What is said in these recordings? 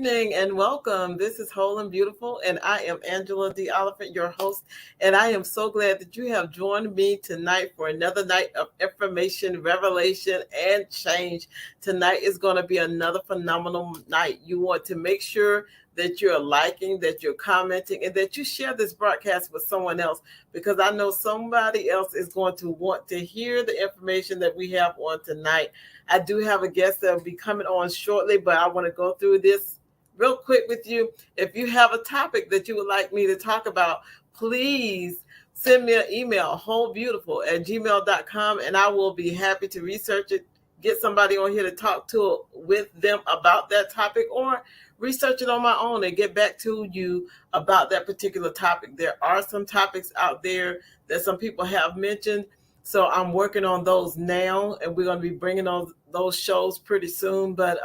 evening and welcome. This is Whole and Beautiful, and I am Angela Oliphant, your host. And I am so glad that you have joined me tonight for another night of information, revelation, and change. Tonight is going to be another phenomenal night. You want to make sure that you're liking, that you're commenting, and that you share this broadcast with someone else, because I know somebody else is going to want to hear the information that we have on tonight. I do have a guest that will be coming on shortly, but I want to go through this real quick with you. If you have a topic that you would like me to talk about, please send me an email, wholebeautiful@gmail.com, and I will be happy to research it, get somebody on here to talk to with them about that topic, or research it on my own and get back to you about that particular topic. There are some topics out there that some people have mentioned, so I'm working on those now, and we're going to be bringing those shows pretty soon. But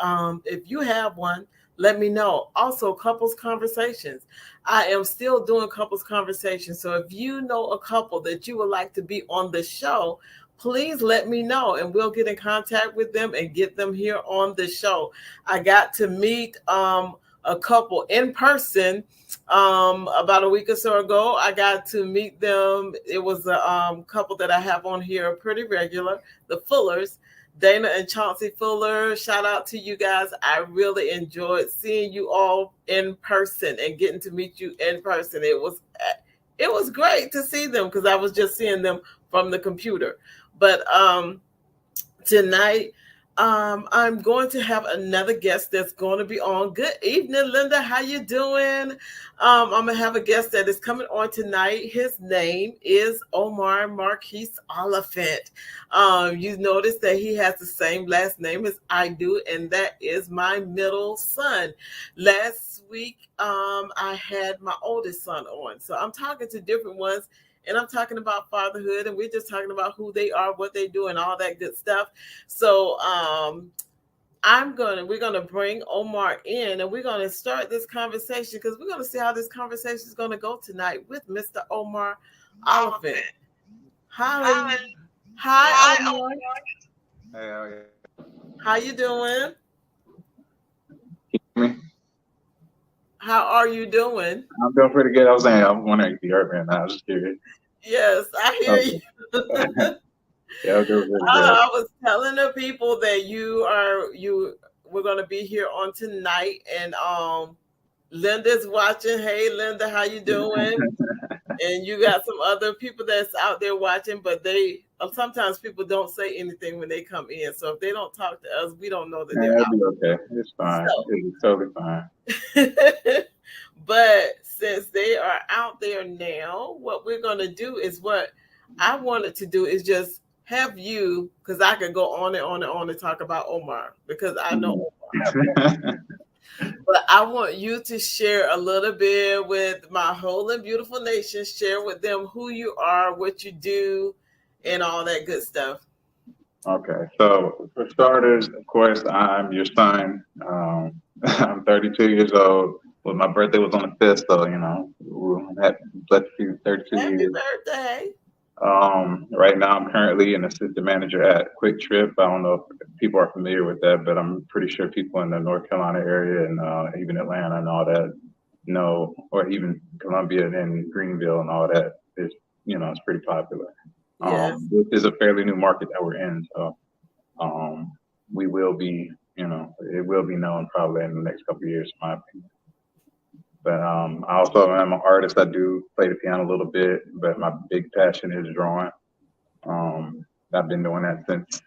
if you have one, let me know. Also, couples conversations. I am still doing couples conversations. So if you know a couple that you would like to be on the show, please let me know, and we'll get in contact with them and get them here on the show. I got to meet a couple in person about a week or so ago. I got to meet them. It was a couple that I have on here pretty regular, the Fullers, Dana and Chauncey Fuller. Shout out to you guys. I really enjoyed seeing you all in person and getting to meet you in person. It was great to see them, because I was just seeing them from the computer. But tonight, I'm going to have another guest that's going to be on. Good evening, Linda. How you doing? I'm going to have a guest that is coming on tonight. His name is Omar Marquise Oliphant. You notice that he has the same last name as I do, and that is my middle son. Last week, I had my oldest son on. So I'm talking to different ones. And I'm talking about fatherhood, and we're just talking about who they are, what they do, and all that good stuff. So we're gonna bring Omar in, and we're gonna start this conversation, because we're gonna see how this conversation is gonna go tonight with Mr. Omar Oliphant. Hi, Omar. Hey, How you doing? me? How are you doing? I'm doing pretty good. I was saying, I'm wondering if you heard me, and I was just curious. Yes, I hear Okay. you. Yeah, I'm doing pretty good. I was telling the people that we're gonna be here on tonight, and Linda's watching. Hey, Linda, how you doing? And you got some other people that's out there watching, but sometimes people don't say anything when they come in. So if they don't talk to us, we don't know that Yeah, they're it'll out. be okay. It's fine. It's totally fine. But since they are out there now, what we're gonna do is, what I wanted to do is just have you, because I could go on and on and on and talk about Omar, because I know Omar. But I want you to share a little bit with my whole and beautiful nation. Share with them who you are, what you do, and all that good stuff. Okay, so for starters, of course, I'm your son. I'm 32 years old. Well, my birthday was on the 5th, so, let's see, 32 Happy years. birthday. Right now, I'm currently an assistant manager at Quick Trip. I don't know if people are familiar with that, but I'm pretty sure people in the North Carolina area and even Atlanta and all that know, or even Columbia and Greenville and all that is, it's pretty popular. Yes. This is a fairly new market that we're in, so we will be, it will be known probably in the next couple of years, in my opinion. But I also am an artist. I do play the piano a little bit, but my big passion is drawing. I've been doing that since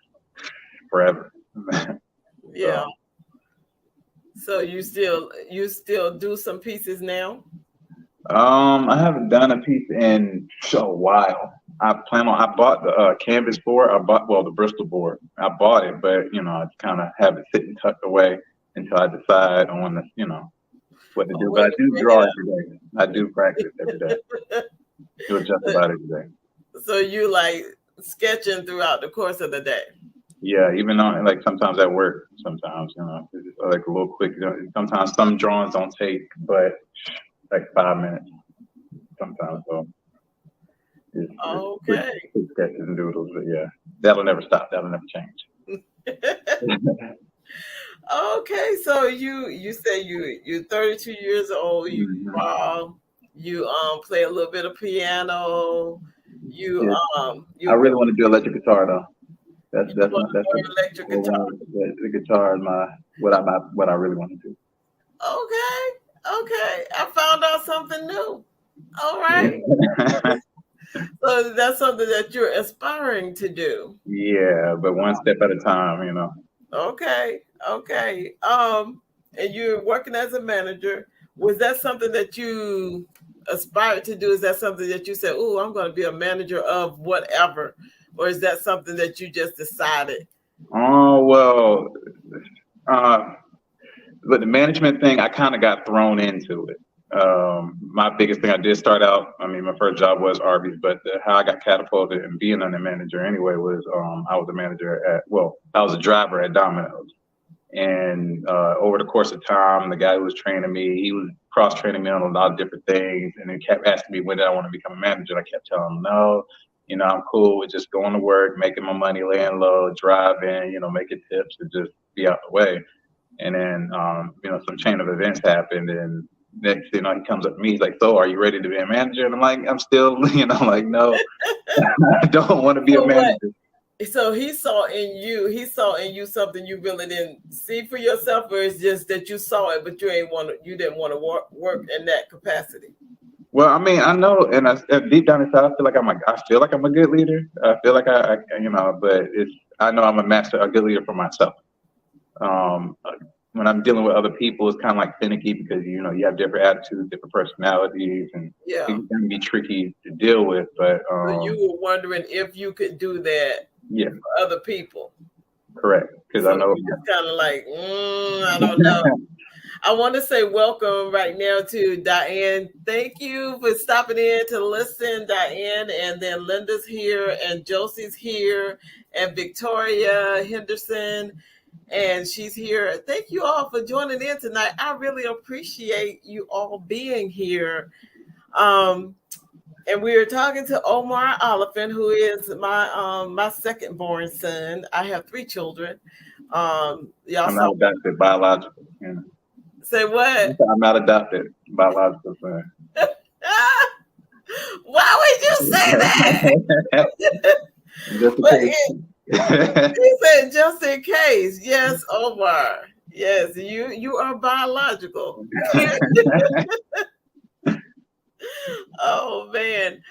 forever. Yeah. So you still do some pieces now? I haven't done a piece in a while. I bought the canvas board. The Bristol board. I bought it, but I kind of have it sitting tucked away until I decide on what to do. But I do draw every day. I do practice every day. Do just about every day. So you like sketching throughout the course of the day? Yeah, even though like sometimes at work, sometimes it's just like a little quick. Sometimes some drawings don't take but like 5 minutes. Sometimes so. Okay. Quick sketches and doodles, but yeah, that'll never stop. That'll never change. Okay, so you say you're 32 years old. You Hmm. draw. You play a little bit of piano. You Yeah, I you really want to do electric guitar though. you That's want my to that's learn electric what guitar. one the guitar is my what I really want to do. Okay, okay. I found out something new. All right. Yeah. So that's something that you're aspiring to do. Yeah, but one step at a time, you know. Okay, okay. And you're working as a manager. Was that something that you aspired to do? Is that something that you said, "Oh, I'm going to be a manager of whatever," or is that something that you just decided? Oh well, uh, but the management thing, I kind of got thrown into it. My biggest thing, I did start out. I mean, my first job was Arby's, but how I got catapulted and being a manager anyway was I was a manager at well, I was a driver at Domino's. And over the course of time, the guy who was training me, he was cross training me on a lot of different things, and he kept asking me when did I want to become a manager. And I kept telling him no. You know, I'm cool with just going to work, making my money, laying low, driving, you know, making tips, and just be out the way. And then, you know, some chain of events happened, and next, you know, he comes up to me, he's like, "So, are you ready to be a manager?" And I'm like, "I'm still, you know, like, no, I don't want to be a So what? manager." So he saw in you something you really didn't see for yourself, or it's just that you saw it, but you didn't want to work in that capacity. Well, I mean, I know, and deep down inside, I feel like I'm a good leader. I feel like you know, but I know I'm a good leader for myself. Um, uh, when I'm dealing with other people, it's kind of like finicky because you know you have different attitudes, different personalities, and Yeah. it can be tricky to deal with. But So you were wondering if you could do that yeah, for other people. correct. Because I So know. you just kind of like, I don't know. I want to say welcome right now to Diane. Thank you for stopping in to listen, Diane. And then Linda's here, and Josie's here, and Victoria Henderson, and she's here. Thank you all for joining in tonight. I really appreciate you all being here. Um, and we were talking to Omar Oliphant, who is my second born son. I have three children. Y'all I'm saw not adopted biological. You know. say what? I'm not adopted biological son. Why would you say that? Just in But case. he said just in case. Yes, Omar. Yes, you are biological. Oh man.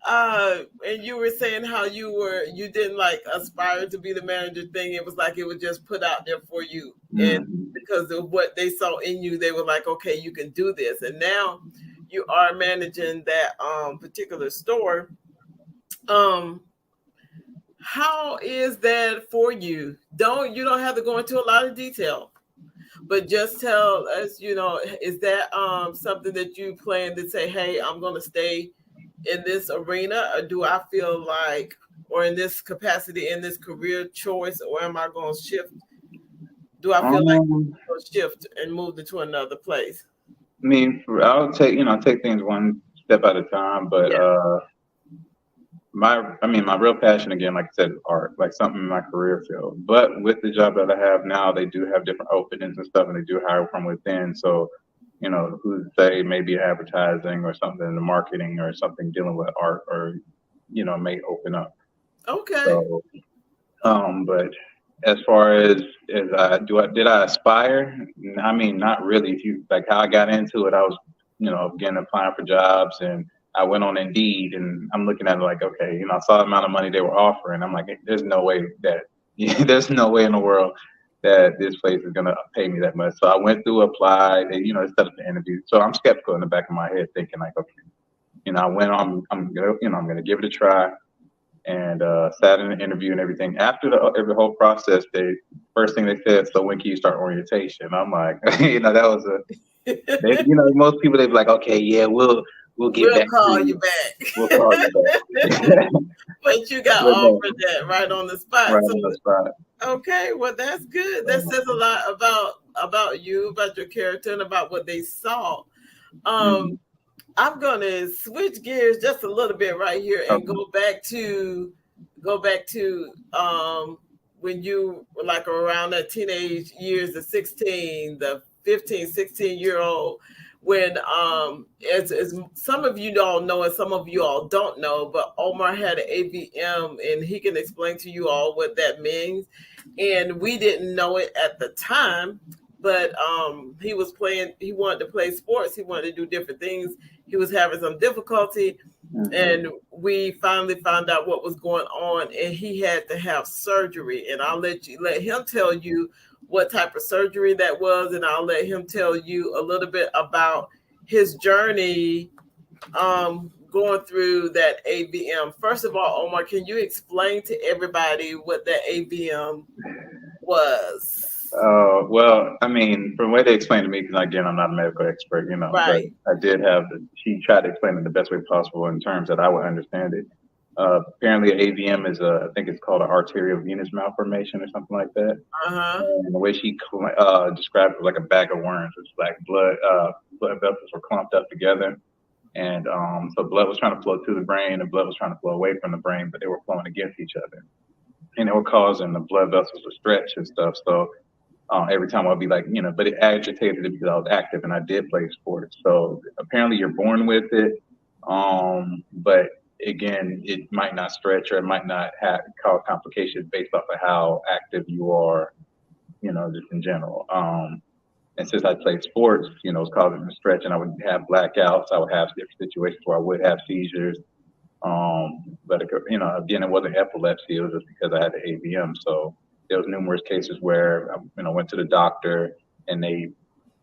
And you were saying how you didn't like aspire to be the manager thing. It was like it was just put out there for you. And Mhm. because of what they saw in you, they were like, okay, you can do this. And now you are managing that particular store. Um, how is that for you? You don't have to go into a lot of detail, but just tell us, is that something that you plan to say, hey, I'm gonna stay in this arena, or do I feel like, or in this capacity, in this career choice, or am I going to shift? Do I feel like Um, I'm going to shift and move into another place? I mean, I'll take things one step at a time. But Yeah. my real passion again, like I said, is art, like something in my career field. But with the job that I have now, they do have different openings and stuff, and they do hire from within. So, you know, who's to say maybe advertising or something in the marketing or something dealing with art or, you know, may open up. Okay. So, but as far as did I aspire? I mean, not really. If you like how I got into it, I was, you know, again applying for jobs, and I went on Indeed, and I'm looking at it like, okay, you know, I saw the amount of money they were offering. I'm like, there's no way that, there's no way in the world that this place is gonna pay me that much. So I went through, applied, and you know, set up the interview. So I'm skeptical in the back of my head, thinking like, okay, you know, I went on, I'm gonna give it a try and sat in the interview and everything. After the whole process, they first thing they said, "So when can you start orientation?" I'm like, you know, that was you know, most people they'd be like, "Okay, yeah, we'll get We'll back to call you you. We'll back. call you back." But you got But no, offered that right on the spot. right So on the spot. okay, well that's good. Right That on the says a spot. lot about you, about your character, and about what they saw. Mm-hmm. Um, I'm gonna switch gears just a little bit right here and Okay. go back to when you were like around that teenage years, the 16, the 15, 16-year old, when as some of you all know and some of you all don't know, but Omar had an AVM and he can explain to you all what that means. And we didn't know it at the time, but he wanted to play sports, he wanted to do different things. He was having some difficulty, and we finally found out what was going on, and he had to have surgery. And I'll let him tell you what type of surgery that was, and I'll let him tell you a little bit about his journey going through that AVM. First of all, Omar, can you explain to everybody what that AVM was? Well, I mean, from the way they explained to me, because again, I'm not a medical expert, but Right. I did have she tried to explain it the best way possible in terms that I would understand it. Apparently, AVM is I think it's called an arterial venous malformation or something like that. Uh-huh. And the way she described it was like a bag of worms, which is like blood vessels were clumped up together. And so blood was trying to flow to the brain and blood was trying to flow away from the brain, but they were flowing against each other. And they were causing the blood vessels to stretch and stuff. So every time I'd be like, but it agitated it because I was active and I did play sports. So apparently you're born with it. But again, it might not stretch or it might not cause complications based off of how active you are, just in general. And since I played sports, it was causing me to stretch and I would have blackouts. I would have different situations where I would have seizures. But again, it wasn't epilepsy. It was just because I had the AVM. So there was numerous cases where I went to the doctor and they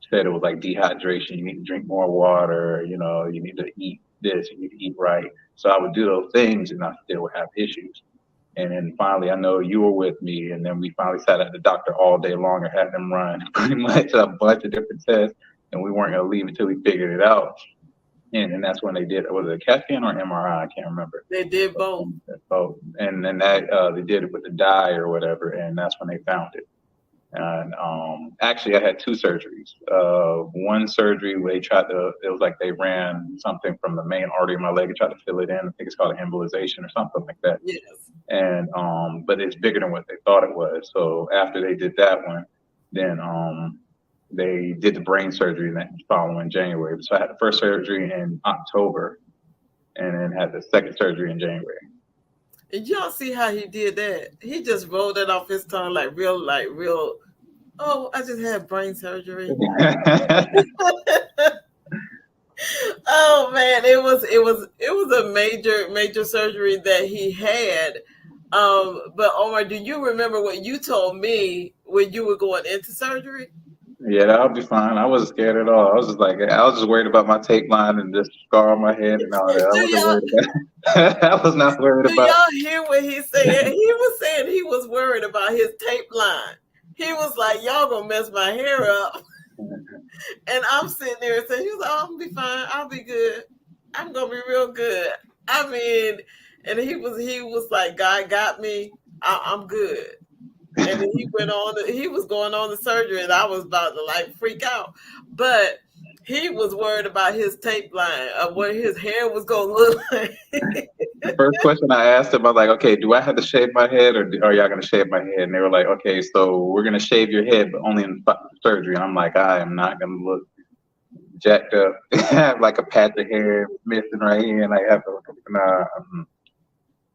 said it was like dehydration. You need to drink more water. You need to eat this. You need to eat right. So I would do those things and I still would have issues. And then finally, I know you were with me, and then we finally sat at the doctor all day long and had them run pretty much a bunch of different tests, and we weren't going to leave until we figured it out. And then that's when they did, was it a CAT scan or MRI? I can't remember. They did both. Both. And then that they did it with the dye or whatever, and that's when they found it. And actually, I had two surgeries. One surgery where it was like they ran something from the main artery of my leg and tried to fill it in. I think it's called an embolization or something like that. Yes. And but it's bigger than what they thought it was. So after they did that one, then they did the brain surgery that following January. So I had the first surgery in October, and then had the second surgery in January. And y'all see how he did that? He just rolled it off his tongue like real. Oh, I just had brain surgery. Oh man, it was a major surgery that he had. But Omar, do you remember what you told me when you were going into surgery? Yeah, that'll be fine. I wasn't scared at all. I was just worried about my tape line and this scar on my head and all that. I wasn't worried about. I was not worried Do about. y'all hear what he said? He was saying he was worried about his tape line. He was like, "Y'all gonna mess my hair up," and I'm sitting there saying, "He was like, oh, I'm gonna be fine. I'll be good. I'm gonna be real good." I mean, and he was like, "God got me. I'm good." And then he was going on the surgery, and I was about to like freak out. But he was worried about his tape line of what his hair was gonna look like. The first question I asked him, I was like, "Okay, do I have to shave my head, or are y'all gonna shave my head?" And they were like, "Okay, so we're gonna shave your head, but only in surgery." And I'm like, "I am not gonna look jacked up, have like a patch of hair missing right here, and I have to nah,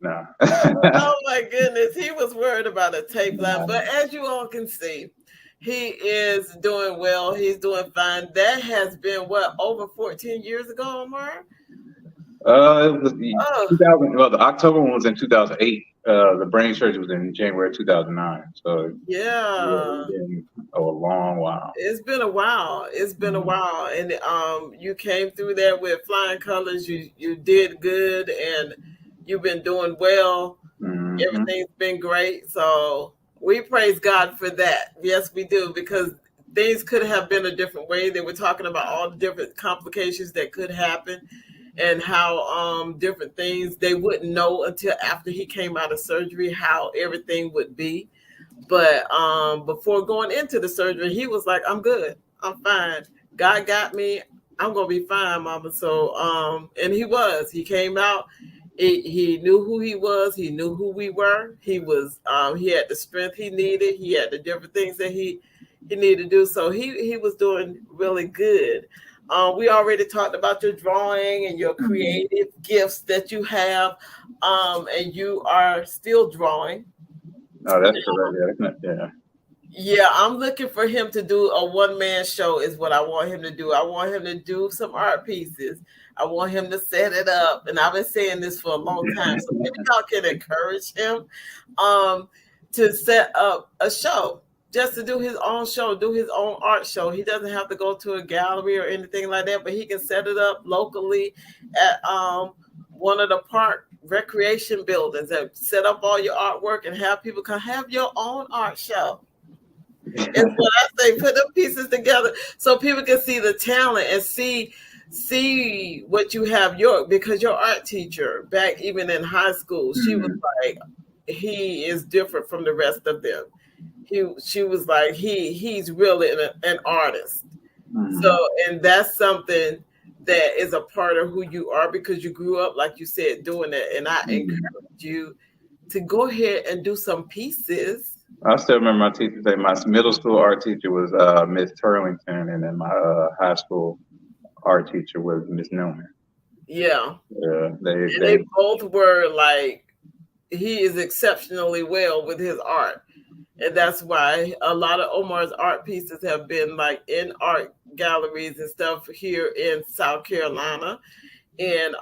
nah." Oh my goodness, he was worried about a tape line. But as you all can see, he is doing well. He's doing fine. That has been what, over 14 years ago, Omar? It was Oh, 2000. Well, the October one was in 2008. The brain surgery was in January 2009. So yeah, yeah. it's been a long while. It's been a while. It's been a while. And you came through there with flying colors. You did good, and you've been doing well. Mm-hmm. Everything's been great. So we praise God for that. Yes, we do, because things could have been a different way. They were talking about all the different complications that could happen and how different things they wouldn't know until after he came out of surgery how everything would be. But before going into the surgery, he was like, "I'm good. I'm fine. God got me. I'm gonna be fine, Mama." So and he was. He came out. He knew who he was. He knew who we were. He had the strength he needed. He had the different things that he needed to do. So he was doing really good. We already talked about your drawing and your Mhm. creative gifts that you have, and you are still drawing. No, that's correct. Yeah, yeah. Yeah, I'm looking for him to do a one man show, is what I want him to do. I want him to do some art pieces. I want him to set it up. And I've been saying this for a long time. So maybe y'all can encourage him um, to set up a show, just to do his own show, do his own art show. He doesn't have to go to a gallery or anything like that, but he can set it up locally at one of the park recreation buildings and set up all your artwork and have people come have your own art show. Is what I say. Put the pieces together so people can see the talent and see what you have. Because your art teacher back even in high school, she was Mhm. like, he is different from the rest of them. She was like, he's really an artist. So, Mhm. and that's something that is a part of who you are because you grew up, like you said, doing it. And I Mhm. encourage you to go ahead and do some pieces. I still remember my teacher saying my middle school art teacher was Miss Turlington, and then my high school art teacher was Miss Newman. Yeah. And They they both were like, he is exceptionally well with his art. And that's why a lot of Omar's art pieces have been like in art galleries and stuff here in South Carolina. And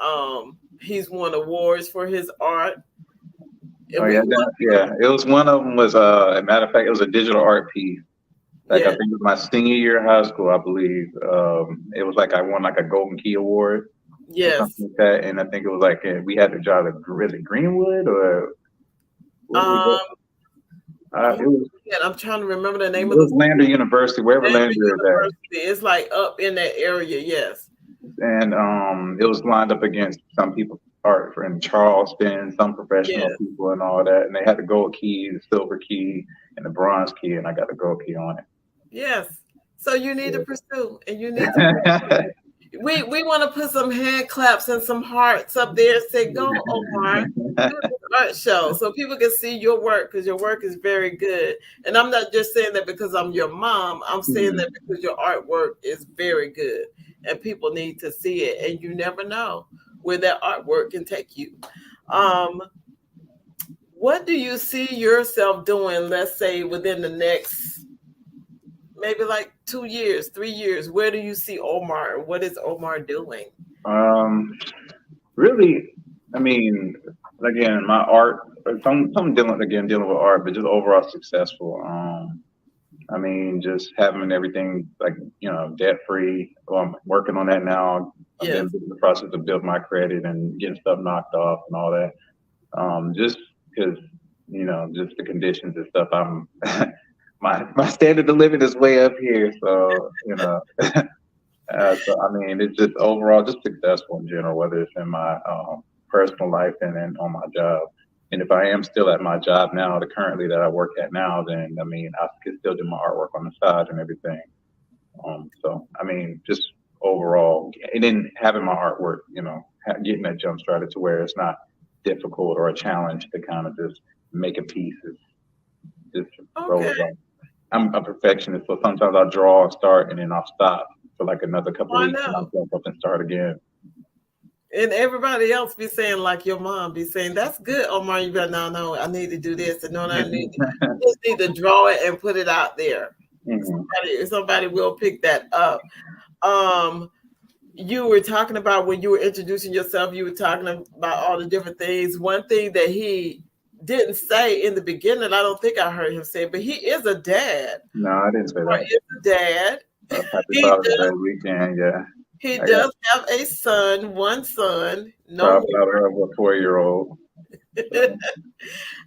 he's won awards for his art. oh And we yeah, want yeah. It was one of them was a matter of fact, it was a digital art piece. Like I yeah, think it was my senior year of high school, I believe. It was like I won like a Golden Key Award or yes. something like that, and I think it was like we had to draw the really Greenwood or what was it? Um Uh, oh, it was man, I'm trying to remember the it name of the was Lander University, wherever Lander Lander is at, University. It's like up in that area, yes. and it was lined up against some people art from Charleston, some professional Yes. people, and all that, and they had the gold key, the silver key, and the bronze key, and I got the gold key on Yes. So you need to it. pursue and you need to Yeah. we want to put some hand claps and some hearts up there and say, "Go, Omar, do this art show," so people can see your work because your work is very good. And I'm not just saying that because I'm your mom. I'm saying that Mhm. because your artwork is very good, and people need to see it. And you never know where that artwork can take you. Um, what do you see yourself doing? Let's say within the next maybe like 2 years, 3 years. Where do you see Omar? What is Omar doing? Um, Really, I mean, again, my art, some dealing with art, but just overall successful. I mean, just having everything like debt free. Well, I'm working on that now. I've been Yes. in the process of building my credit and getting stuff knocked off and all that. Just because just the conditions and stuff. I'm my standard of living is way up here, so so I mean, it's just overall just successful in general, whether it's in my personal life and then on my job. And if I am still at my job now, the currently that I work at now, then I mean, I can still do my artwork on the side and everything. So I mean, just overall, and then having my artwork, getting that jump started to where it's not difficult or a challenge to kind of just make a piece. It's just roll Okay. it up. I'm a perfectionist, so sometimes I'll draw and start and then I'll stop for like another couple of I weeks and I'll know. jump up and start again. And everybody else be saying, like your mom be saying, that's good, Omar. You better no, I need to do this and no, I need to you just need to draw it and put it out there. Hmm. Somebody will pick that up. Um, you were talking about when you were introducing yourself, you were talking about all the different things. One thing that he didn't say in the beginning, I don't think I heard him say, but he is a dad. No, I didn't say Or that. is a dad. Happy He Father's Day does weekend. Yeah, he I got does have a son, one son, no proud more. father of a 4-year-old. So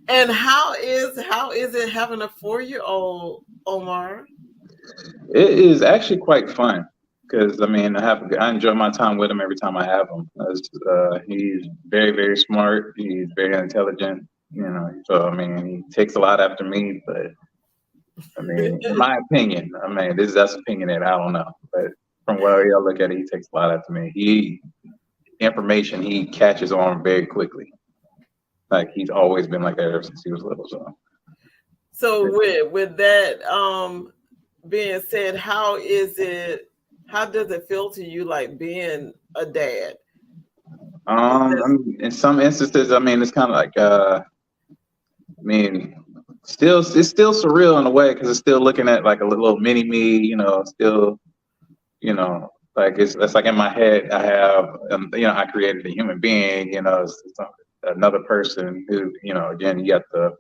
And how is it having a 4 year old, Omar? it is actually quite fun because I mean I enjoy my time with him every time I have him. He's very very smart. He's very intelligent. So I mean he takes a lot after me, but I mean in my opinion, I mean that's opinionated. I don't know, but from where I look at it, he takes a lot after me. information he catches on very quickly. Like he's always been like that ever since he was little. So So with that being said, how does it feel to you like being a dad? I mean, in some instances, I mean, it's kind of like I mean, still it's still surreal in a way because it's still looking at like a little mini me, still, like it's like in my head I have, I created a human being, it's another person who, again, you have to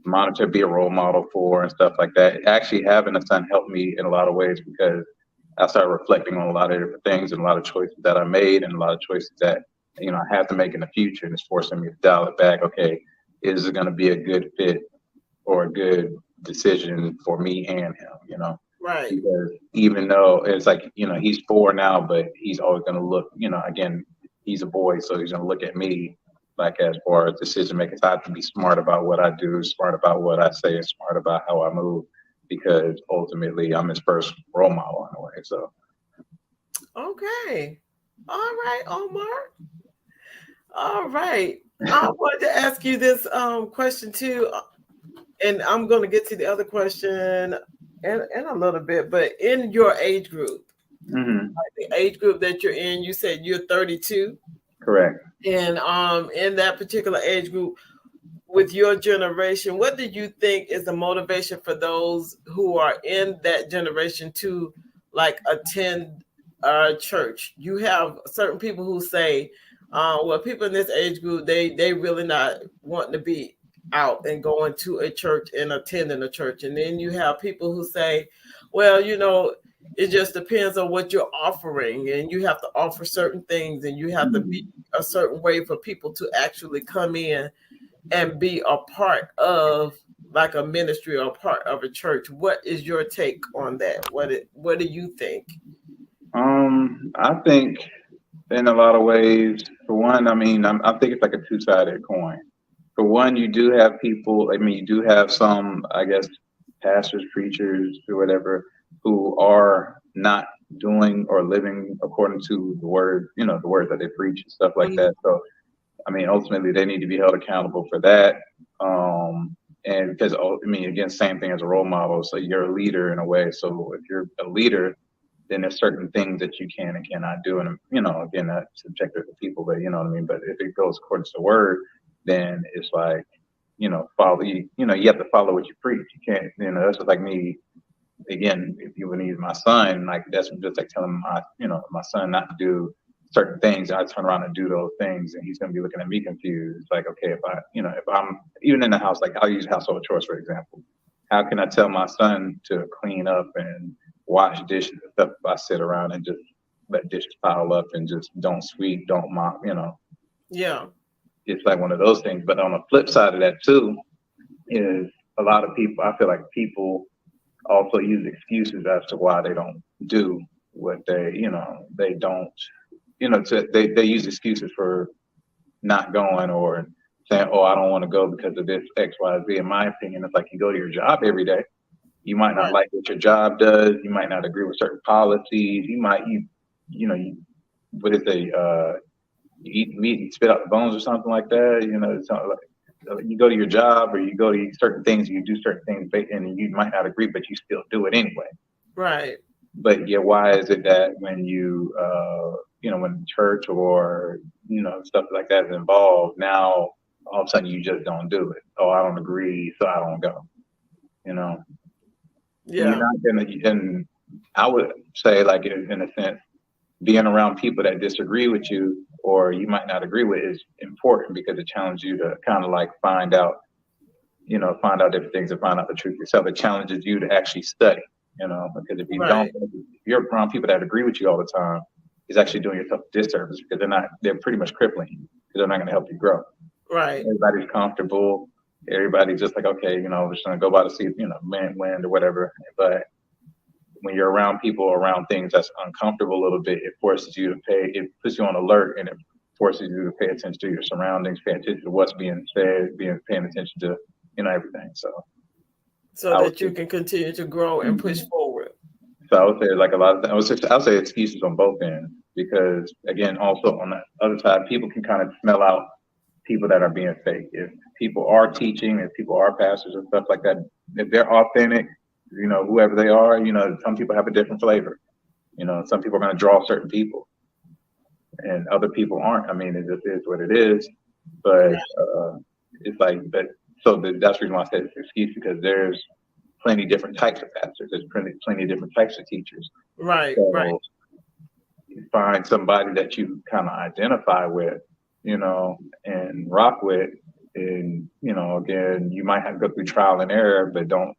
monitor, be a role model for and stuff like that. Actually, having a son helped me in a lot of ways because I started reflecting on a lot of different things and a lot of choices that I made and a lot of choices that, I have to make in the future, and it's forcing me to dial it back. Okay, is it going to be a good fit or a good decision for me and him, Right. because even though it's like, he's 4 now, but he's always going to look, again, he's a boy, so he's going to look at me like as far as decision making. So I have to be smart about what I do, smart about what I say, and smart about how I move, because ultimately I'm his first role model in a way. So Okay. All right, Omar. All right. I wanted to ask you this question too, and I'm going to get to the other question in a little bit. But in your age group, hmm the age group that you're in, you said you're 32, correct. and in that particular age group, with your generation, what do you think is the motivation for those who are in that generation to like attend church? You have certain people who say, well, people in this age group, they really not wanting to be out and going to a church and attending a church. And then you have people who say, well, it just depends on what you're offering, and you have to offer certain things, and you have to be Mhm. a certain way for people to actually come in and be a part of like a ministry or a part of a church. What is your take on that? What do you think? I think in a lot of ways, for one, I mean, I think it's like a two-sided coin. For one, you do have people, I mean, you do have some, I guess, pastors, preachers, or whatever, who are not doing or living according to the word, the word that they preach and stuff like Mhm. that. So, I mean, ultimately, they need to be held accountable for that. And because, I mean, again, same thing as a role model. So you're a leader in a way. So if you're a leader, then there's certain things that you can and cannot do. And, again, that's subjective to people, but you know what I mean? But if it goes according to the word, then it's like, follow you have to follow what you preach. You can't, that's just like me. Again, if you would need my son, like that's just like telling my son not to do certain things. I turn around and do those things, and he's going to be looking at me confused. It's like, okay, if I'm even in the house, like I'll use household chores for example. How can I tell my son to clean up and wash dishes and stuff if I sit around and just let dishes pile up and just don't sweep, don't mop? Yeah. It's like one of those things. But on the flip side of that too is a lot of people. I feel like people also use excuses as to why they don't do what they don't, they use excuses for not going or saying, oh, I don't want to go because of this X, Y, Z. In my opinion, it's like you go to your job every day. You might not Right. like what your job does. You might not agree with certain policies. What is they, you eat meat and spit out the bones or something like that. It's not like, you go to your job or you go to certain things, you do certain things, and you might not agree, but you still do it anyway. Right. But yeah, why is it that when when church or stuff like that is involved, now all of a sudden you just don't do it? Oh, I don't agree, so I don't go. You know, you're Yeah. not gonna. And I would say, like in a sense, being around people that disagree with you or you might not agree with is important because it challenges you to kind of like find out different things and find out the truth yourself. It challenges you to actually study, because if you don't, Right. if you're around people that agree with you all the time, it's actually doing yourself a disservice because they're pretty much crippling you because they're not going to help you grow. Right. Everybody's comfortable. Everybody's just like, okay, we're just going to go by the seat, wind or whatever. But when you're around people, around things that's uncomfortable a little bit, it puts you on alert and it forces you to pay attention to your surroundings, pay attention to what's being said, paying attention to, everything. So So I would that say, you can continue to grow and push mhm. forward. So I would say like a lot of, I would say excuses on both ends. because again, also on the other side, people can kind of smell out people that are being fake. If people are teaching, if people are pastors and stuff like that, if they're authentic, whoever they are, some people have a different flavor. Some people are going to draw certain people, and other people aren't. I mean, it just is what it is. But it's like, but that's the reason why I said it's an excuse, because there's plenty different types of pastors. There's plenty different types of teachers. Right, right. So you find somebody that you kind of identify with, and rock with, and again, you might have to go through trial and error, but don't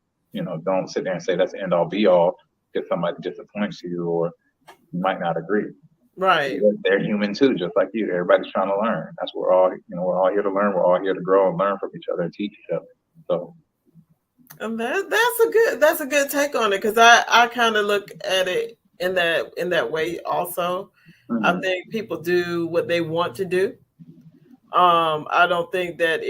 sit there and say that's the end all be all if somebody disappoints you, or you might not agree. Right. They're human too, just like you. Everybody's trying to learn. That's what we're all here to learn. We're all here to grow and learn from each other and teach each other. So, And that's a good take on it, because I kind of look at it in that way also. I think people do what they want to do. I don't think that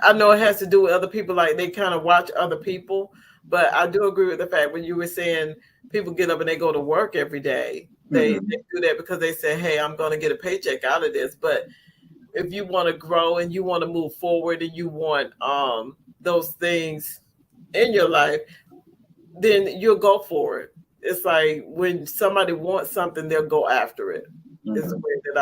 I know it has to do with other people, like they kind of watch other people, but I do agree with the fact when you were saying people get up and they go to work every day. They do that because they say, hey, I'm going to get a paycheck out of this. But if you want to grow and you want to move forward and you want those things in your life, then you'll go for it. It's like when somebody wants something, they'll go after it. Is the way that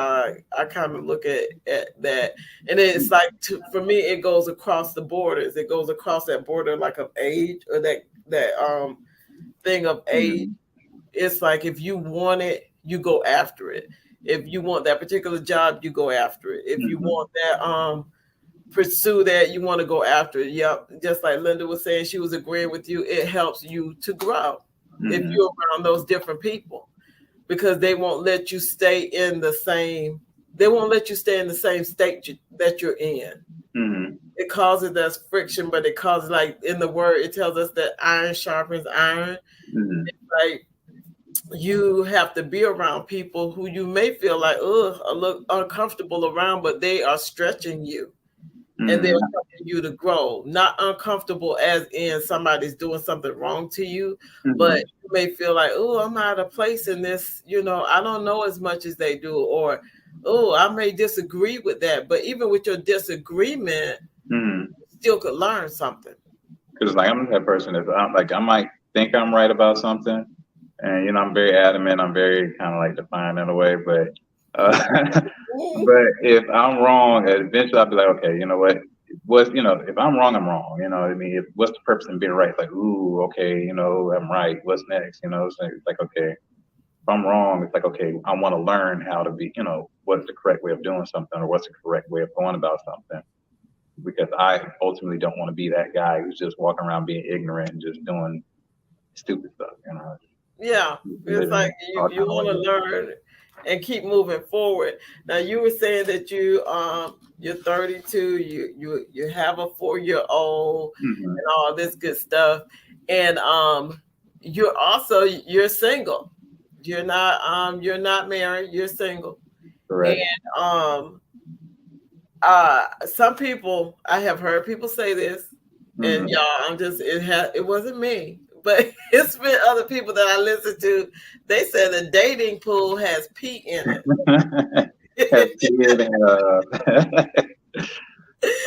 I kind of look at that. And it's like, for me, it goes across the borders. It goes across that border, like of age, or that thing of age. It's like, if you want it, you go after it. If you want that particular job, you go after it. If you want that, pursue that, you want to go after it. Yep. Just like Linda was saying, she was agreeing with you. It helps you to grow if you're around those different people, because they won't let you stay in the same. They won't let you stay in the same state that you're in. It causes that friction, but it causes, like in the word, it tells us that iron sharpens iron. It's like you have to be around people who you may feel like, I look uncomfortable around, but they are stretching you. And they're helping you to grow. Not uncomfortable as in somebody's doing something wrong to you, but you may feel like, I'm out of place in this. I don't know as much as they do, or I may disagree with that. But even with your disagreement, you still could learn something. Because like I'm that person that I might think I'm right about something, and I'm very adamant. I'm very kind of like defiant in a way, but. But if I'm wrong, eventually I'll be like, okay, you know what? If I'm wrong, I'm wrong. You know what I mean? What's the purpose in being right? It's like, ooh, okay, I'm right. What's next? It's like, okay, if I'm wrong, it's like, okay, I want to learn how to be, what's the correct way of doing something, or what's the correct way of going about something. Because I ultimately don't want to be that guy who's just walking around being ignorant and just doing stupid stuff. Yeah, it's like you want to learn and keep moving forward. Now, you were saying that you're 32, you have a 4-year-old and all this good stuff, and you're single. You're not married. You're single. Correct. And some people, I have heard people say this, and y'all, it wasn't me. But it's been other people that I listen to. They said the dating pool has pee in it.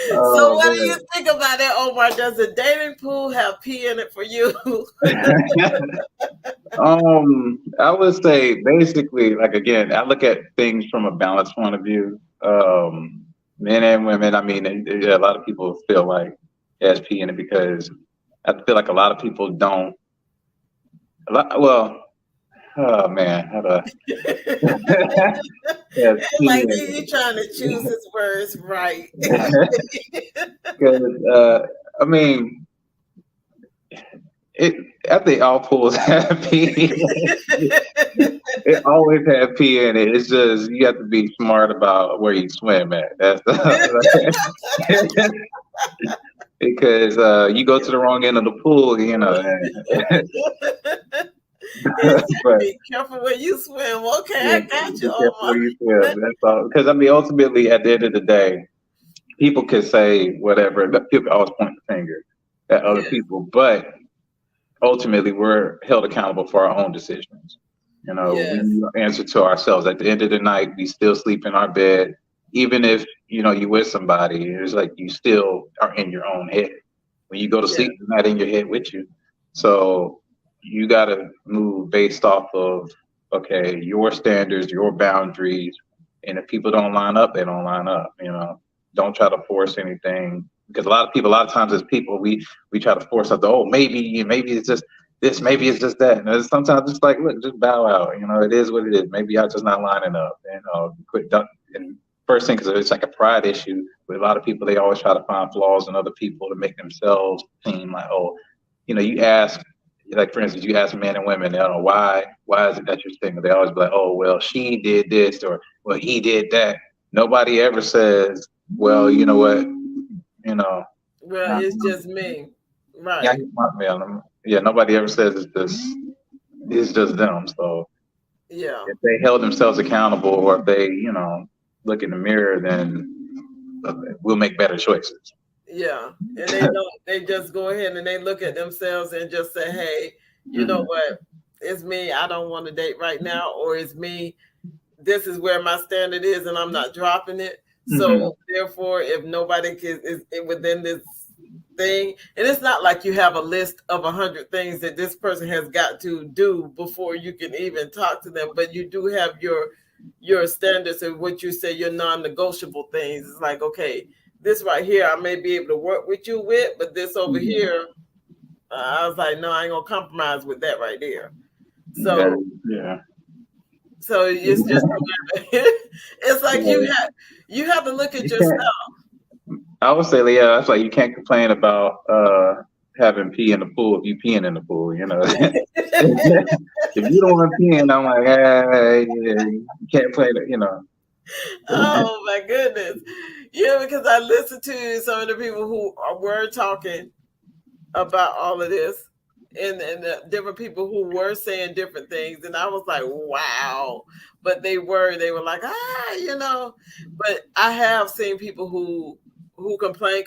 So what do you think about that, Omar? Does the dating pool have pee in it for you? I would say basically, like again, I look at things from a balanced point of view. Men and women. I mean, a lot of people feel like it has pee in it because I feel like a lot of people don't. Oh man, how to. Like you trying to choose his words right. Because I mean, I think all pools have pee. It always has pee in it. It's just you have to be smart about where you swim at. That's because you go to the wrong end of the pool, But be careful where you swim. Okay, yeah, I got you. Where you swim. That's all. Because I mean, ultimately, at the end of the day, people can say whatever. People always point the finger at other people, but ultimately, we're held accountable for our own decisions. You know, we Yes. answer to ourselves. At the end of the night, we still sleep in our bed, even if you with somebody. It's like you still are in your own head. When you go to Yes. sleep, you're not in your head with you. So you got to move based off of okay, your standards, your boundaries, and if people don't line up, they don't line up. Don't try to force anything because a lot of times as people, we try to force something. Oh, maybe it's just this, maybe it's just that. And sometimes it's like, look, just bow out. It is what it is. Maybe y'all just not lining up. And quit. And first thing, because it's like a pride issue with a lot of people. They always try to find flaws in other people to make themselves seem like, oh, you ask, like for instance, you ask men and women, they don't know why is it that you're single? They always be like, oh, well, she did this or well, he did that. Nobody ever says, well, you know what, you know, Well, it's just me. yeah, Right. yeah, nobody ever says it's just them. So Yeah. if they held themselves accountable or if they, look in the mirror, then we'll make better choices. Yeah. And they don't, they just go ahead and they look at themselves and just say, hey, you know Hmm. what? It's me. I don't want to date right now. Or it's me. This is where my standard is and I'm not dropping it. Hmm. So therefore, if nobody is within this thing, and it's not like you have a list of 100 things that this person has got to do before you can even talk to them, but you do have your standards of what you say your non-negotiable things. It's like, okay, this right here I may be able to work with you with, but this over Hmm. here, I was like, no, I ain't gonna compromise with that right there. That So is, yeah. so it's just it's like Yeah. you have to look at You yourself. can't. I would say, yeah, that's like you can't complain about having pee in the pool if you peeing in the pool. If you don't want to pee in, I'm like, hey, yeah, you can't play that. Oh my goodness. Yeah, because I listened to some of the people who were talking about all of this and the different people who were saying different things. And I was like, wow. But they were like, but I have seen people who complain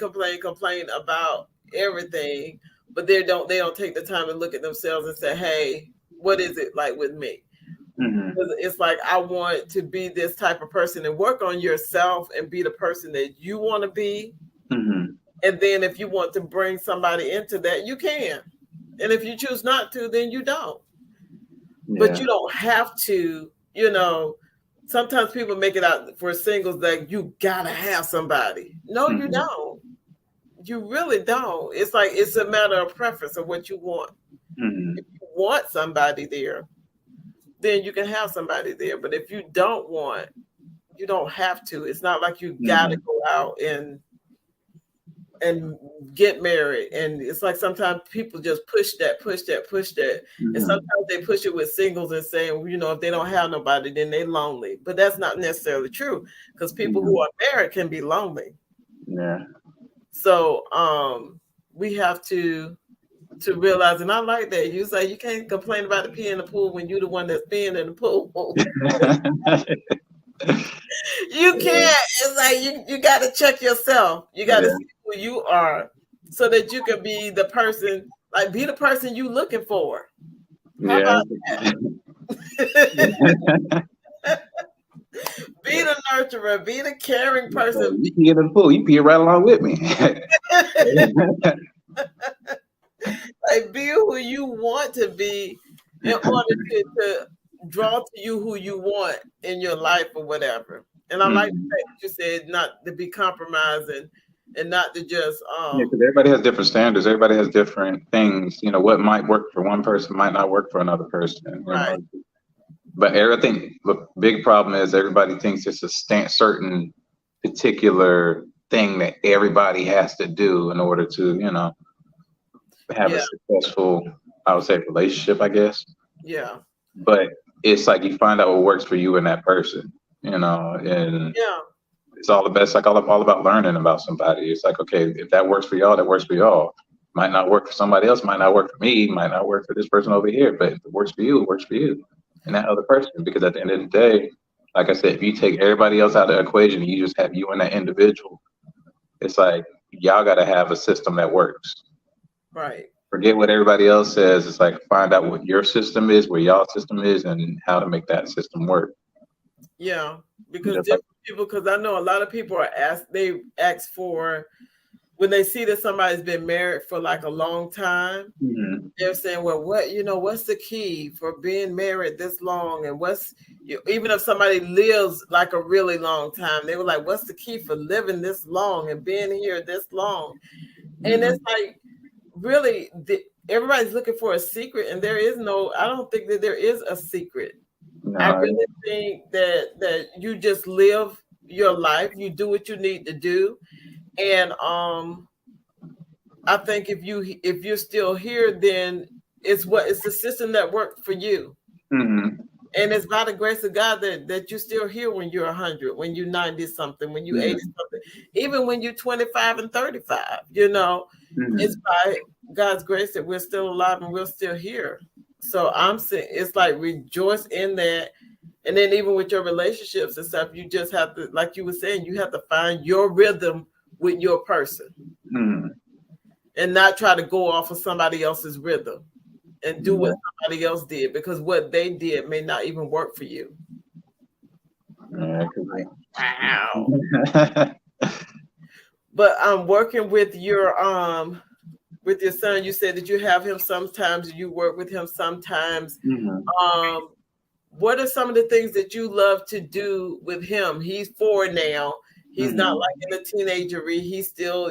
about everything, but they don't take the time to look at themselves and say, hey, what is it like with me? Hmm. It's like I want to be this type of person and work on yourself and be the person that you want to be. Hmm. And then if you want to bring somebody into that, you can. And if you choose not to, then you don't. But Yeah. you don't have to, sometimes people make it out for singles that you gotta have somebody. No, you Hmm. don't. You really don't. It's like it's a matter of preference of what you want. Hmm. If you want somebody there, then you can have somebody there. But if you don't want, you don't have to. It's not like you gotta Hmm. go out and get married. And it's like sometimes people just push that. And Hmm. sometimes they push it with singles and saying, well, if they don't have nobody, then they lonely. But that's not necessarily true because people who Hmm. are married can be lonely. Yeah. So we have to realize, and I like that. You say you can't complain about the pee in the pool when you're the one that's peeing in the pool. You Yeah. can't. It's like you got to check yourself. You got to Yeah. see who you are, so that you can be the person. Like be the person you looking for. How Yeah. about that? Be the nurturer. Be the caring So person. you pee in the pool, you pee right along with me. Like be who you want to be in order to draw to you who you want in your life or whatever. And I like the Mhm. fact that you said not to be compromising and not to just Yeah, because everybody has different standards. Everybody has different things. What might work for one person might not work for another person. right. But everything, the big problem is everybody thinks it's a certain particular thing that everybody has to do in order to, have a Yeah, successful, I would say, relationship, I guess. yeah, But it's like you find out what works for you and that person, and yeah, it's all the best, like all about learning about somebody. It's like, okay, if that works for y'all, that works for y'all. Might not work for somebody else, might not work for me, might not work for this person over here, but if it works for you, it works for you and that other person. Because at the end of the day, like I said, if you take everybody else out of the equation, you just have you and that individual. It's like y'all got to have a system that works. right. Forget what everybody else says. It's like find out what your system is, what y'all system is, and how to make that system work. Yeah, because Just like, different people. Because I know a lot of people are asked. They ask for when they see that somebody's been married for like a long time. mhm, They're saying, "Well, what's the key for being married this long?" And even if somebody lives like a really long time, they were like, "What's the key for living this long and being here this long?" And it's mhm. like, really, everybody's looking for a secret, and there is no. I don't think that there is a secret. I No, really think that you just live your life, you do what you need to do, and I think if you're still here, then it's the system that worked for you, mhm, and it's by the grace of God that you're still here when you're 100, when you're 90 something, when you're 80 mhm, something, even when you're 25 and 35. It's mhm. by God's grace that we're still alive and we're still here. So I'm saying it's like rejoice in that. And then even with your relationships and stuff, you just have to, like you were saying, you have to find your rhythm with your person Mhm. and not try to go off of somebody else's rhythm and do what Yeah, somebody else did because what they did may not even work for you. yeah, Wow. 'cause- But working with your son, you said that you have him sometimes, you work with him sometimes. Mhm, Um what are some of the things that you love to do with him? He's 4 now. He's not mhm. like in the teenagery. He's still,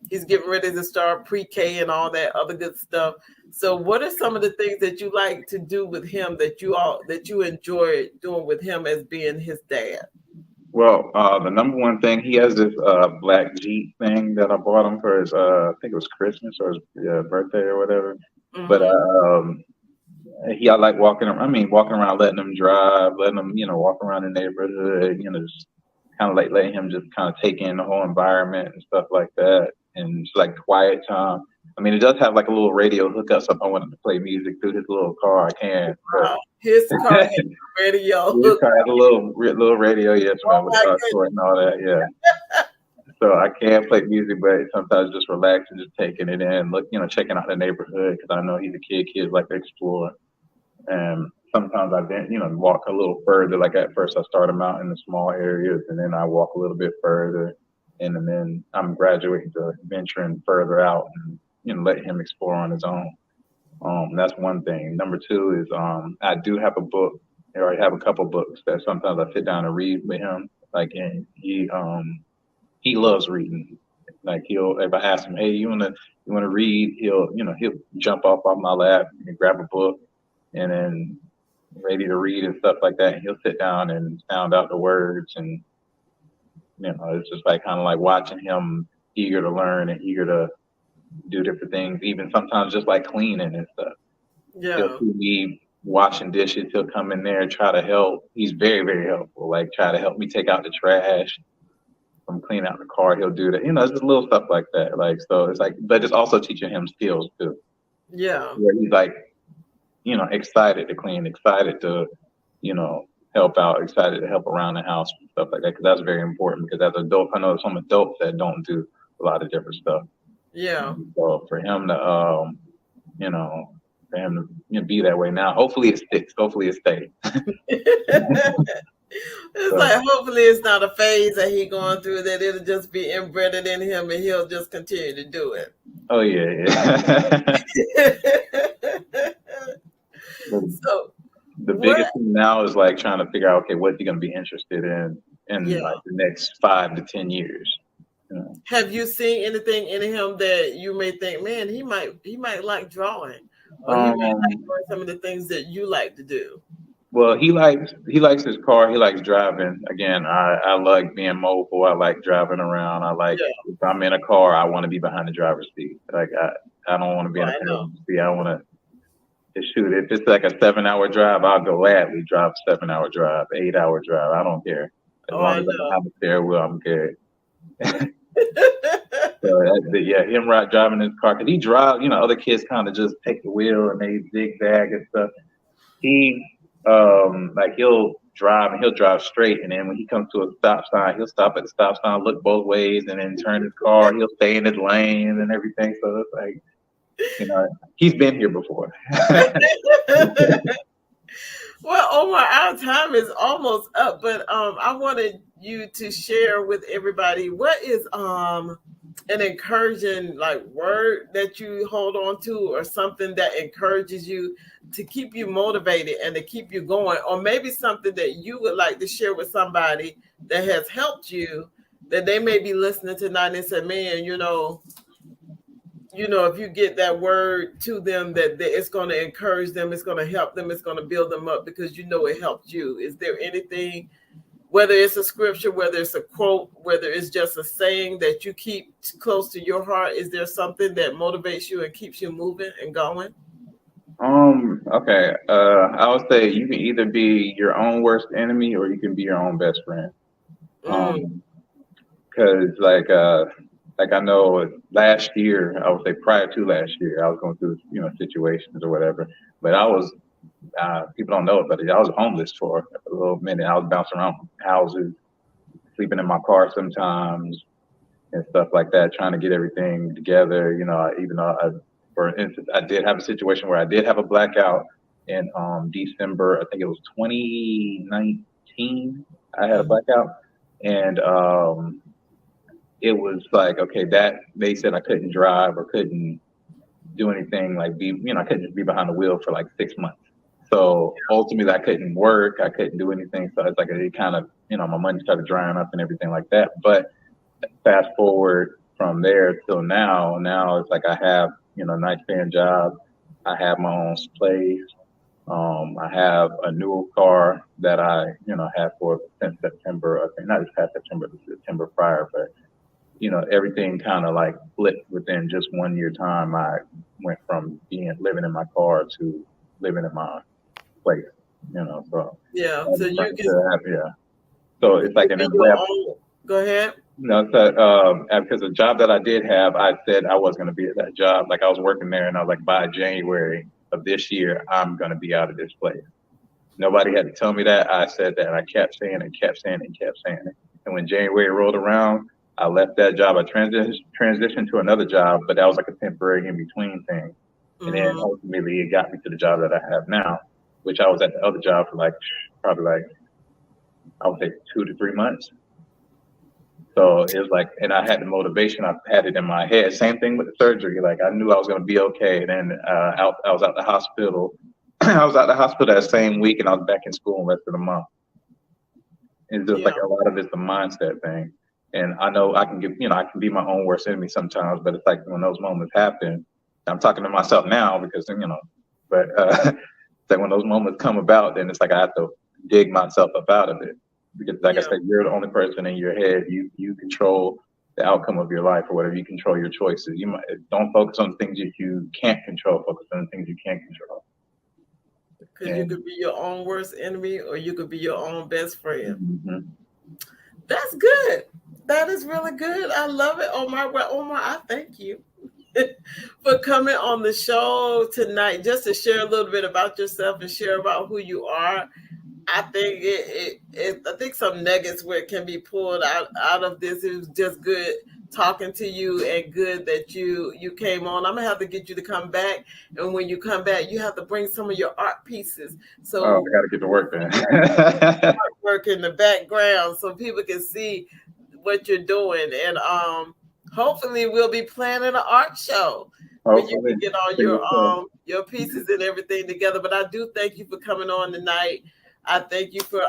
he's getting ready to start pre-K and all that other good stuff. So what are some of the things that you like to do with him that you enjoy doing with him as being his dad? Well, the number one thing he has this black Jeep thing that I bought him for his I think it was Christmas or his birthday or whatever. But Hmm. I like walking. I mean, walking around, letting him drive, letting him walk around the neighborhood. Just kind of like letting him just kind of take in the whole environment and stuff like that, and just like quiet time. I mean, it does have like a little radio hookup, so if I wanted to play music through his little car, I can. But His car has a radio. his car has a little radio, yes, Oh man, with my short and all that, yeah. So I can play music, but sometimes just relax and just taking it in, look, checking out the neighborhood because I know he's a kid. Kids like to explore. And sometimes I then, walk a little further. Like at first, I start him out in the small areas, and then I walk a little bit further, and then I'm graduating to venturing further out and let him explore on his own. That's one thing. Number two is I do have a book, or I have a couple books that sometimes I sit down and read with him. Like, and he loves reading. Like he'll, if I ask him, hey, you wanna read? He'll jump off my lap and grab a book, and then ready to read and stuff like that. And he'll sit down and sound out the words, and it's just like kind of like watching him, eager to learn and eager to do different things. Even sometimes just like cleaning and stuff. He'll Yeah. see me washing dishes. He'll come in there and try to help. He's very, very helpful. Like try to help me take out the trash. From cleaning out the car, he'll do that. It's just little stuff like that. Like so, it's like, but it's also teaching him skills too. Yeah. Where he's like, excited to clean, excited to, you know, help out, excited to help around the house and stuff like that. Because that's very important. Because as adults, I know some adults that don't do a lot of different stuff. Yeah. So for him to, you know, for him to be that way now, hopefully it sticks. Hopefully it stays. It's So, like hopefully it's not a phase that he going through, that it'll just be embedded in him and he'll just continue to do it. oh yeah, yeah. the, So the what biggest thing now is like trying to figure out, okay, what's he going to be interested in yeah. like the next 5 to 10 years. You know? Have you seen anything in him that you may think, man, he might like drawing, or he may like Um, doing some of the things that you like to do? Well, he likes his car. He likes driving. Again, I like being mobile. I like driving around. I like Yeah, if I'm in a car, I want to be behind the driver's seat. Like I don't want to be in well, a I know. passenger seat. I want to shoot. If it's like a 7 hour drive, I'll gladly drive a 7 hour drive, 8 hour drive. I don't care. As Oh, long I as I don't know. have a steering wheel, I'm good. So yeah, him driving his car because he drives. Other kids kind of just take the wheel and they zigzag and stuff. He like he'll drive straight, and then when he comes to a stop sign, he'll stop at the stop sign, look both ways, and then turn his car. He'll stay in his lane and everything. So it's like You know, he's been here before. Well, Omar, our time is almost up, but I wanted you to share with everybody what is an encouraging like word that you hold on to, or something that encourages you to keep you motivated and to keep you going, or maybe something that you would like to share with somebody that has helped you, that they may be listening tonight and say, man, if you get that word to them, that it's going to encourage them, it's going to help them, it's going to build them up because it helped you. Is there anything, whether it's a scripture, whether it's a quote, whether it's just a saying that you keep close to your heart? Is there something that motivates you and keeps you moving and going? Okay. I would say you can either be your own worst enemy or you can be your own best friend. Mm, Because like I know last year, I would say prior to last year, I was going through situations or whatever. But I was people don't know it, but I was homeless for a little minute. I was bouncing around houses, sleeping in my car sometimes, and stuff like that, trying to get everything together. Even though for instance, I did have a situation where I did have a blackout in December. I think it was 2019. I had a mm, blackout, and it was like, okay, that they said I couldn't drive or couldn't do anything, like I couldn't just be behind the wheel for like 6 months. So ultimately, I couldn't work, I couldn't do anything. So it's like it kind of, my money started drying up and everything like that. But fast forward from there till now it's like I have, a nice paying job. I have my own place. I have a newer car that I, had for since September. I think not this past September, but September prior. But everything kind of like flipped within just 1 year time. I went from living in my car to living in my place. So yeah, I so just you started can to have, yeah. So you it's like can an be your example. own. Go ahead. So, because the job that I did have, I said I was going to be at that job. Like I was working there, and I was like, by January of this year, I'm going to be out of this place. Nobody had to tell me that. I said that. And I kept saying it, kept saying it, kept saying it. And when January rolled around, I left that job. I transitioned to another job, but that was like a temporary in between thing. And then Mm-hmm. ultimately, it got me to the job that I have now, which I was at the other job for like probably like I would say 2 to 3 months. So it was like, and I had the motivation. I had it in my head. Same thing with the surgery. Like I knew I was going to be okay. And then I was out the hospital. I was out the hospital that same week, and I was back in school in less than a month. It's just like Yeah, a lot of it's the mindset thing. And I know I can I can be my own worst enemy sometimes. But it's like when those moments happen, I'm talking to myself now because but it's like when those moments come about, then it's like I have to dig myself up out of it because, like I yeah, said, you're the only person in your head. You control the outcome of your life or whatever. You control your choices. You might don't focus on things that you can't control. Focus on the things you can control. because you And could be your own worst enemy, or you could be your own best friend. mhm. That's good. That is really good. I love it, Omar. Well, Omar, I thank you for coming on the show tonight, just to share a little bit about yourself and share about who you are. I think I think some nuggets where it can be pulled out of this. It was just good talking to you, and good that you came on. I'm gonna have to get you to come back, and when you come back, you have to bring some of your art pieces. Oh, So I got to get to work then. artwork in the background so people can see what you're doing. And hopefully we'll be planning an art show where you Hopefully, can get all fingers crossed. your pieces and everything together. But I do thank you for coming on tonight. I thank you for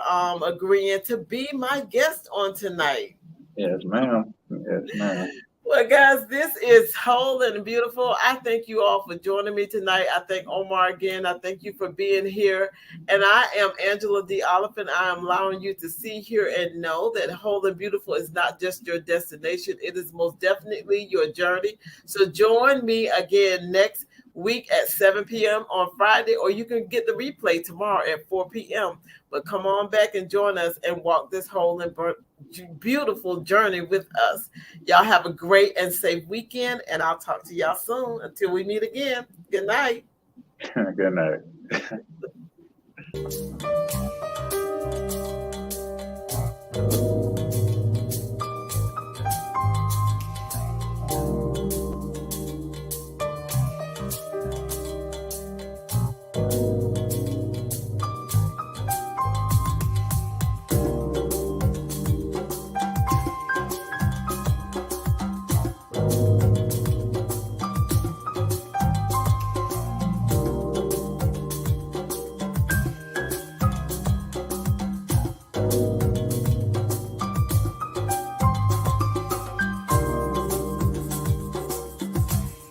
agreeing to be my guest on tonight. Yes, ma'am. Yes, ma'am. Well, guys, this is whole and beautiful. I thank you all for joining me tonight. I thank Omar again. I thank you for being here. And I am Angela D. Oliphant. I am allowing you to see, hear, and know that whole and beautiful is not just your destination, it is most definitely your journey. So join me again next week at 7 p.m. on Friday, or you can get the replay tomorrow at 4 p.m. But come on back and join us and walk this whole and beautiful journey with us. Y'all have a great and safe weekend, and I'll talk to y'all soon. Until we meet again, good night. Good night.